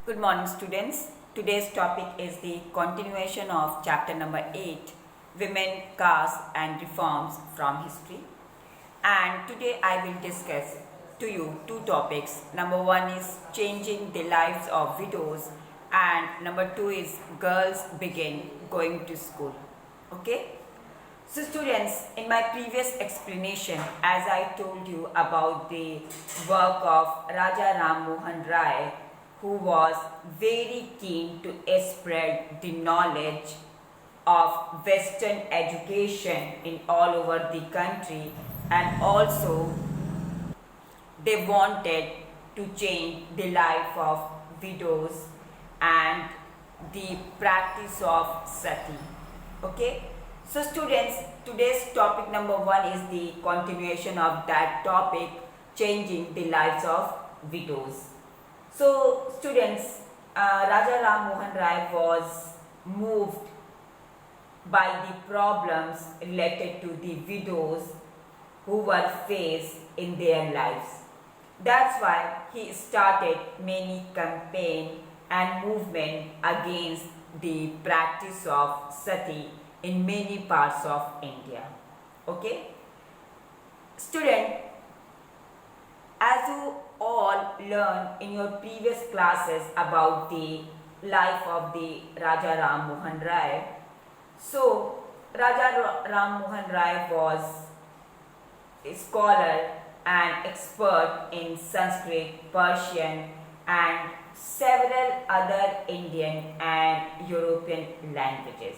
Good morning, students. Today's topic is the continuation of chapter number 8, Women, Caste and Reforms from History. And today I will discuss to you two topics. Number one is changing the lives of widows, and number two is girls begin going to school. Okay? So students, in my previous explanation, as I told you about the work of Raja Ram Mohan Rai, who was very keen to spread the knowledge of Western education in all over the country, and also they wanted to change the life of widows and the practice of sati. Okay? So students, today's topic number one is the continuation of that topic, changing the lives of widows. So students, Raja Ram Mohan Rai was moved by the problems related to the widows who were faced in their lives. That's why he started many campaign and movement against the practice of sati in many parts of India. Okay? Student, as you all learned in your previous classes about the life of the Raja Ram Mohan Rai, so Raja Ram Mohan Rai was a scholar and expert in Sanskrit, Persian and several other Indian and European languages.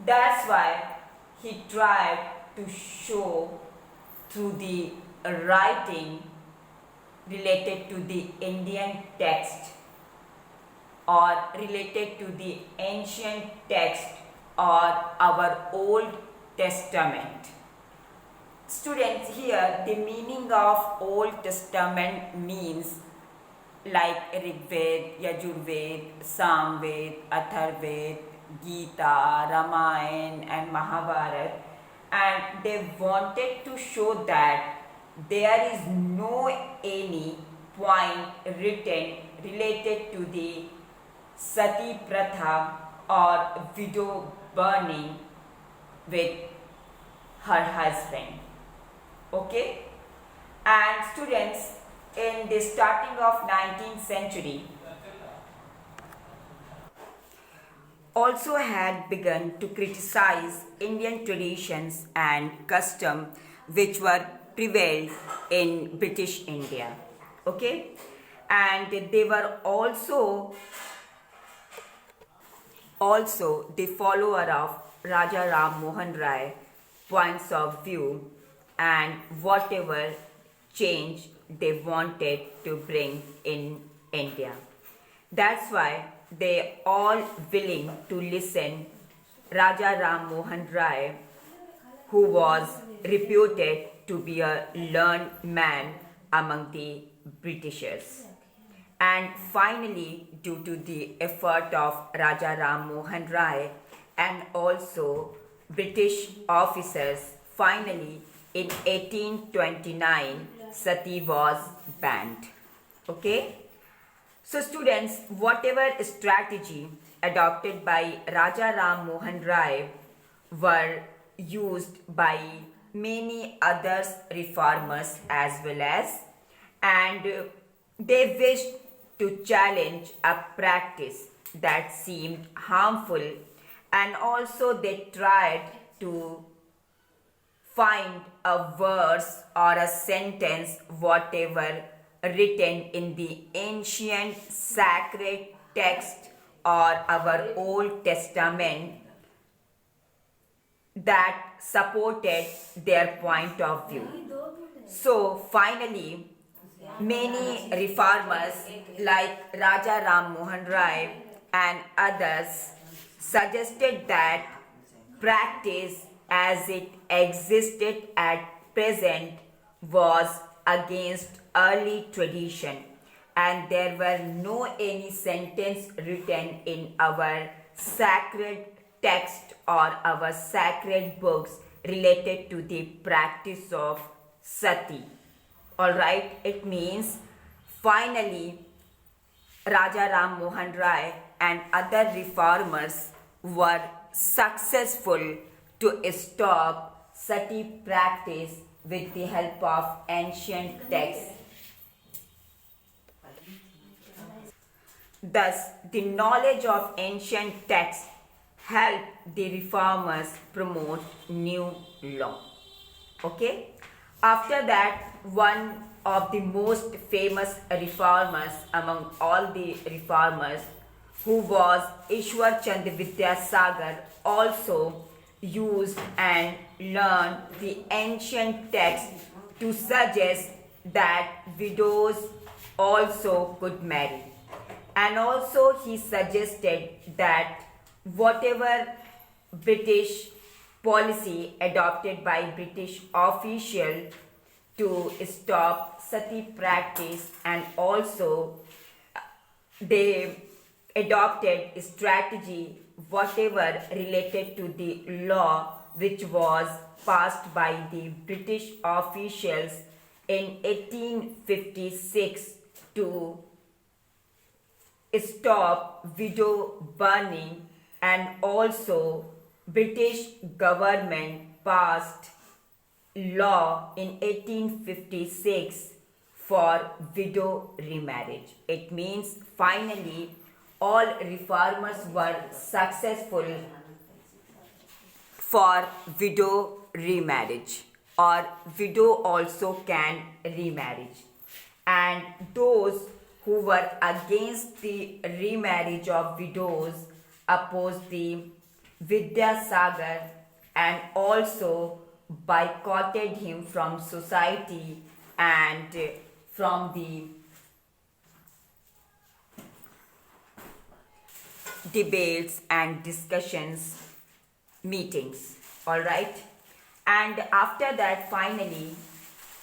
That's why he tried to show through the writing related to the Indian text or related to the ancient text or our Old Testament. Students, here the meaning of Old Testament means like Rig Ved, Yajurved, Samved, Atharved, Gita, Ramayana and Mahabharata, and they wanted to show that there is no any point written related to the sati pratha or widow burning with her husband. Okay? And students, in the starting of 19th century, also had begun to criticize Indian traditions and custom which were prevailed in British India. Okay? And they were also the follower of Raja Ram Mohan Rai points of view and whatever change they wanted to bring in India. That's why they all willing to listen Raja Ram Mohan Rai, who was reputed to be a learned man among the Britishers. And finally, due to the effort of Raja Ram Mohan Rai and also British officers, finally in 1829, sati was banned. Okay? So students, whatever strategy adopted by Raja Ram Mohan Rai were used by many other reformers as well as, and they wished to challenge a practice that seemed harmful, and also they tried to find a verse or a sentence, whatever written in the ancient sacred text or our Old Testament that supported their point of view. So finally, many reformers like Raja Ram Mohan Rai and others suggested that practice as it existed at present was against early tradition, and there were no any sentence written in our sacred text or our sacred books related to the practice of sati. Alright, it means finally Raja Ram Mohan Rai and other reformers were successful to stop sati practice with the help of ancient texts. Thus, the knowledge of ancient texts helped the reformers promote new law. Okay? After that, one of the most famous reformers among all the reformers, who was Ishwar Chand Vidyasagar, also used and learned the ancient texts to suggest that widows also could marry. And also he suggested that whatever British policy adopted by British official to stop sati practice, and also they adopted a strategy whatever related to the law which was passed by the British officials in 1856 to stop widow burning, and also British government passed law in 1856 for widow remarriage. It means finally all reformers were successful for widow remarriage, or widow also can remarriage. And those who were against the remarriage of widows opposed the Vidyasagar and also boycotted him from society and from the debates and discussions meetings. All right. And after that, finally,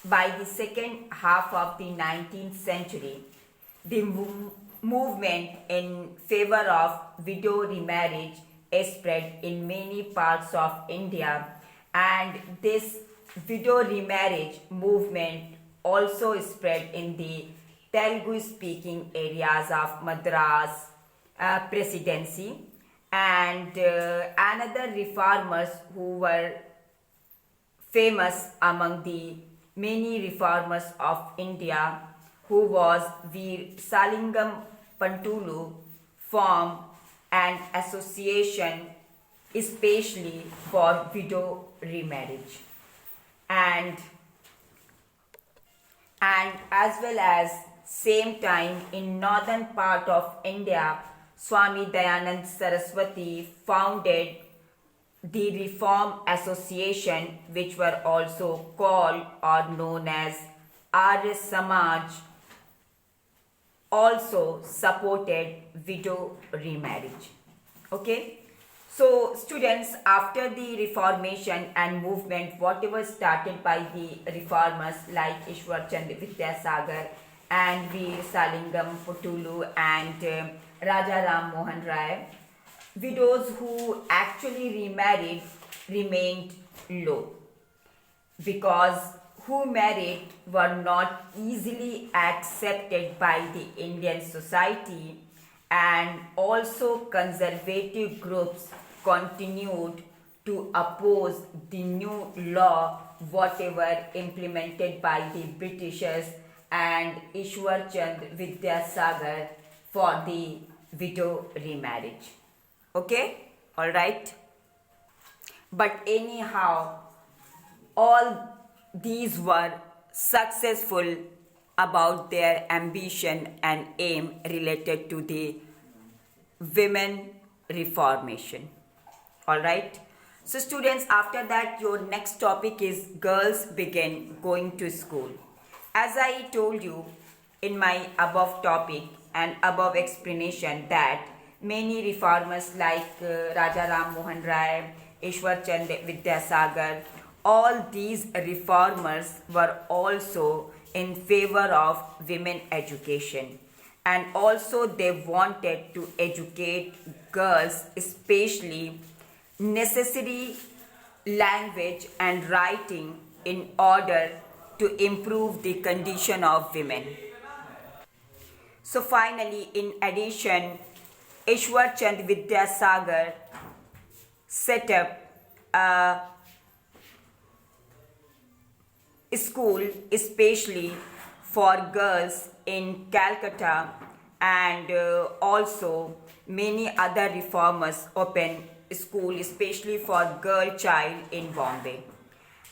by the second half of the 19th century, the movement in favor of widow remarriage is spread in many parts of India, and this widow remarriage movement also spread in the Telugu speaking areas of Madras presidency, and another reformers who were famous among the many reformers of India, who was Veer Salingam Pantulu, formed an association especially for widow remarriage, and as well as same time in northern part of India, Swami Dayanand Saraswati founded the Reform Association, which were also called or known as Arya Samaj, also supported widow remarriage. Okay. So students, after the reformation and movement, whatever started by the reformers like Ishwar Chand Vidyasagar and Veer Salingam Pantulu and Raja Ram Mohan Rai, widows who actually remarried remained low, because who married were not easily accepted by the Indian society, and also conservative groups continued to oppose the new law whatever implemented by the Britishers and Ishwar Chand Vidyasagar for the widow remarriage. Okay, all right. But anyhow, all these were successful about their ambition and aim related to the women reformation. All right. So students, after that your next topic is girls begin going to school. As I told you in my above topic and above explanation that many reformers like Raja Ram Mohan Rai, Ishwar Chand Vidyasagar, all these reformers were also in favor of women education, and also they wanted to educate girls, especially necessary language and writing in order to improve the condition of women. So finally, in addition, Ishwar Chand Vidyasagar set up a school especially for girls in Calcutta, and also many other reformers opened school especially for girl child in Bombay.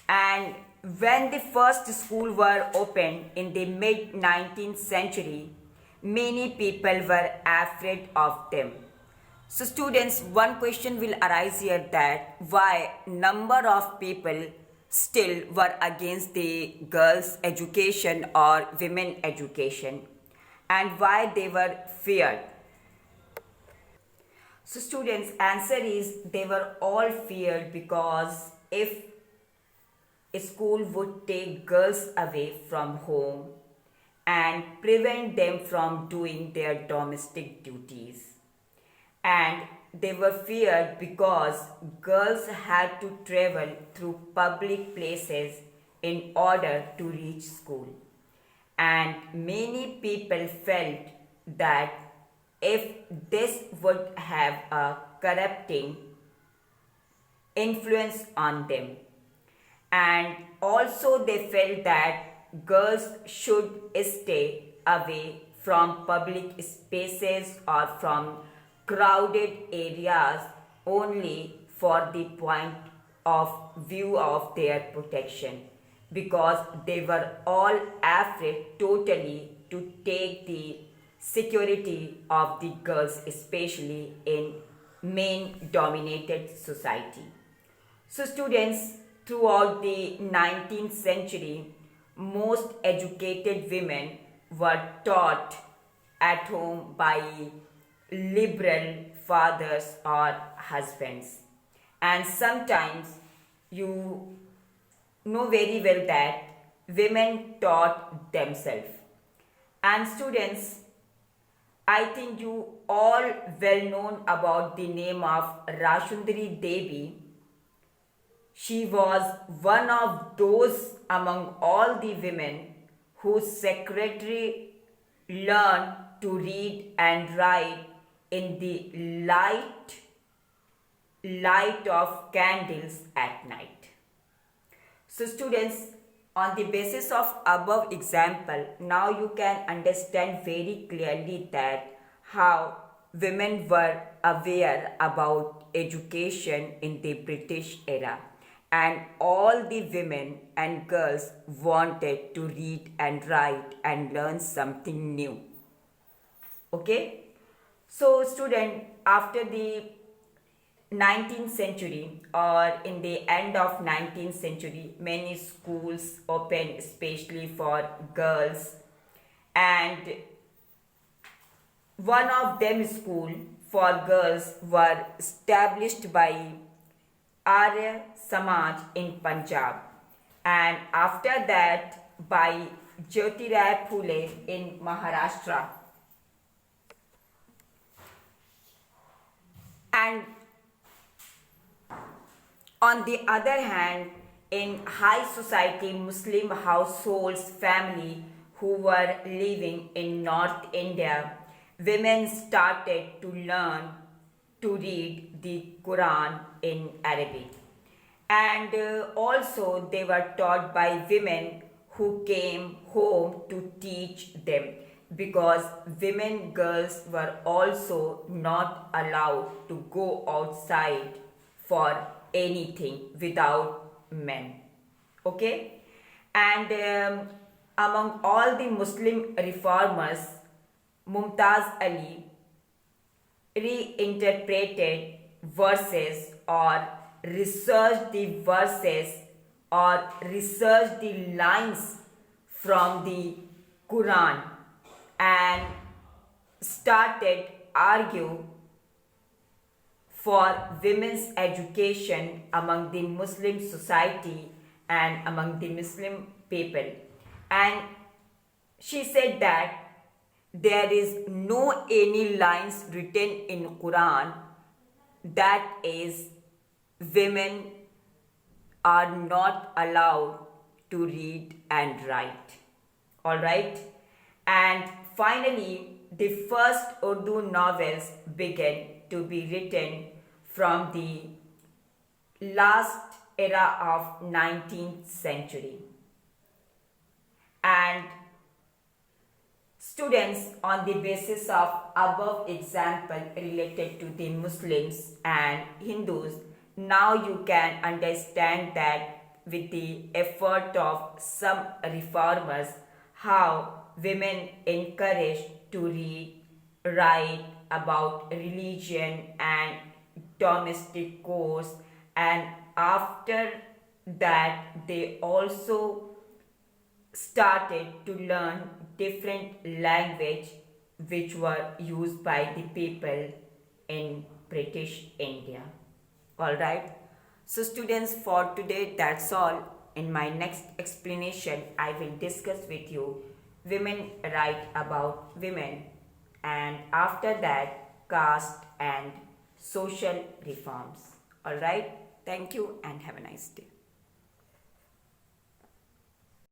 And when the first school were opened in the mid 19th century, many people were afraid of them. So students, one question will arise here, that why number of people still were against the girls' education or women education, and why they were feared. So students, answer is they were all feared because if a school would take girls away from home and prevent them from doing their domestic duties. And they were feared because girls had to travel through public places in order to reach school. And many people felt that if this would have a corrupting influence on them, and also they felt that girls should stay away from public spaces or from crowded areas only for the point of view of their protection, because they were all afraid totally to take the security of the girls, especially in men dominated society. So students, throughout the 19th century, most educated women were taught at home by liberal fathers or husbands. And sometimes you know very well that women taught themselves. And students, I think you all well known about the name of Rashundari Devi. She was one of those among all the women whose secretary learned to read and write in the light of candles at night. So students, on the basis of above example, now you can understand very clearly that how women were aware about education in the British era, and all the women and girls wanted to read and write and learn something new. Okay? So student, after the 19th century or in the end of 19th century, many schools opened especially for girls, and one of them school for girls were established by Arya Samaj in Punjab, and after that by Jyotirai Phule in Maharashtra. And on the other hand, in high society Muslim households, family who were living in North India, women started to learn to read the Quran in Arabic. And also they were taught by women who came home to teach them, because women girls were also not allowed to go outside for anything without men. Okay? And among all the Muslim reformers, Mumtaz Ali reinterpreted verses or researched the verses or researched the lines from the Quran and started argue for women's education among the Muslim society and among the Muslim people. And she said that there is no any lines written in Quran that is women are not allowed to read and write. Alright? And finally, the first Urdu novels began to be written from the last era of 19th century. And students, on the basis of above example related to the Muslims and Hindus, now you can understand that with the effort of some reformers, how women encouraged to read, write about religion and domestic course, and after that they also started to learn different language which were used by the people in British India. Alright, so students, for today that's all. In my next explanation I will discuss with you women write about women, and after that caste and social reforms. Alright, thank you and have a nice day.